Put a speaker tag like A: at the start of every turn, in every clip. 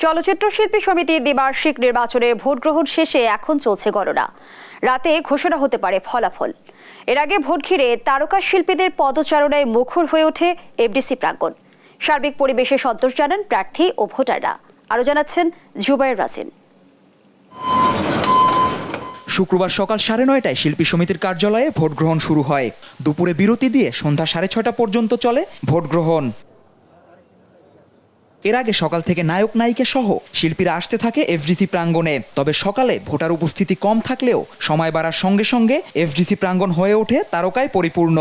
A: চলচ্চিত্র শিল্পী সমিতির দ্বিবার্ষিক নির্বাচনের ভোট গ্রহণ শেষে এখন চলছে গণনা। রাতে ঘোষণা হতে পারে ফলাফল। এর আগে ভোট ঘিরে তারকা শিল্পীদের পদচারণায় মুখর হয়ে ওঠে এফডিসি প্রাঙ্গণ। সার্বিক পরিবেশে সন্তোষ জানান প্রার্থী ও ভোটাররা। আরও জানাচ্ছেন জুবায়ের রাজিন।
B: শুক্রবার সকাল 9:30টায় শিল্পী সমিতির কার্যালয়ে ভোট গ্রহণ শুরু হয়। দুপুরে বিরতি দিয়ে সন্ধ্যা 6:30 পর্যন্ত চলে ভোট গ্রহণ। এর আগে সকাল থেকে নায়ক নায়িকা সহ শিল্পীরা আসতে থাকে এফডিসি প্রাঙ্গণে। তবে সকালে ভোটার উপস্থিতি কম থাকলেও সময় বাড়ার সঙ্গে সঙ্গে এফডিসি প্রাঙ্গণ হয়ে ওঠে তারকায় পরিপূর্ণ।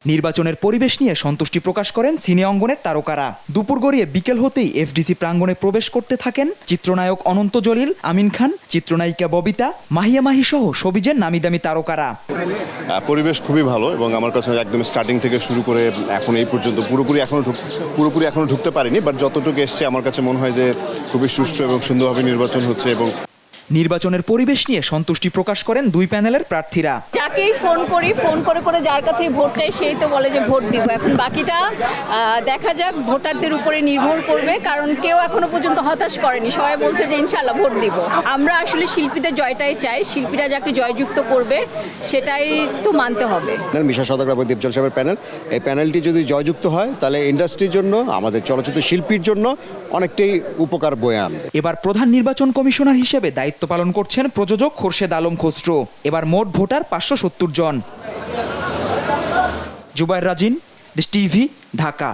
B: নির্বাচনের পরিবেশ নিয়ে সন্তুষ্টি প্রকাশ করেন সিনে অঙ্গনের তারকারা। দুপুর গড়িয়ে বিকেল হতেই এফডিসি প্রাঙ্গণে প্রবেশ করতে থাকেন চিত্রনায়ক অনন্ত জলিল, আমিন খান, চিত্রনায়িকা ববিতা, মাহিয়া মাহি সহ সবিজের নামিদামি তারকারা।
C: পরিবেশ খুবই ভালো এবং আমার কাছে একদম স্টার্টিং থেকে শুরু করে এখন এই পর্যন্ত পুরোপুরি এখনো ঢুকতে পারিনি, বাট যতটুকু এসছে আমার কাছে মনে হয় যে খুবই সুষ্ঠু এবং সুন্দরভাবে নির্বাচন হচ্ছে। এবং
B: নির্বাচনের পরিবেশ নিয়ে সন্তুষ্টি প্রকাশ করেন দুই প্যানেলের প্রার্থীরা।
D: যাকেই ফোন করে যার কাছে ভোট চাই সেই তো বলে যে ভোট দিব। এখন বাকিটা দেখা যাক, ভোটারদের উপরে নির্ভর করবে, কারণ কেউ এখনো পর্যন্ত হতাশ করেনি। সবাই বলছে যে ইনশাল্লাহ ভোট দিব। আমরা আসলে শিল্পীদের জয়টাই চাই, শিল্পীরা যাকে জয়যুক্ত করবে সেটাই তো মানতে হবে।
E: মিশা সওদাগর এবং দীপজল সাহেবের প্যানেল, এই প্যানেলটি যদি জয়যুক্ত হয় তাহলে ইন্ডাস্ট্রির জন্য, আমাদের চলচ্চিত্র শিল্পীর জন্য অনেকটাই উপকার বয়ে আনবে।
B: এবার প্রধান নির্বাচন কমিশনার হিসেবে দায়িত্ব পালন করছেন প্রযোজক খোরশেদ আলম খসরু। এবার মোট ভোটার 570 জন। Zubair Rajin, dish TV, Dhaka.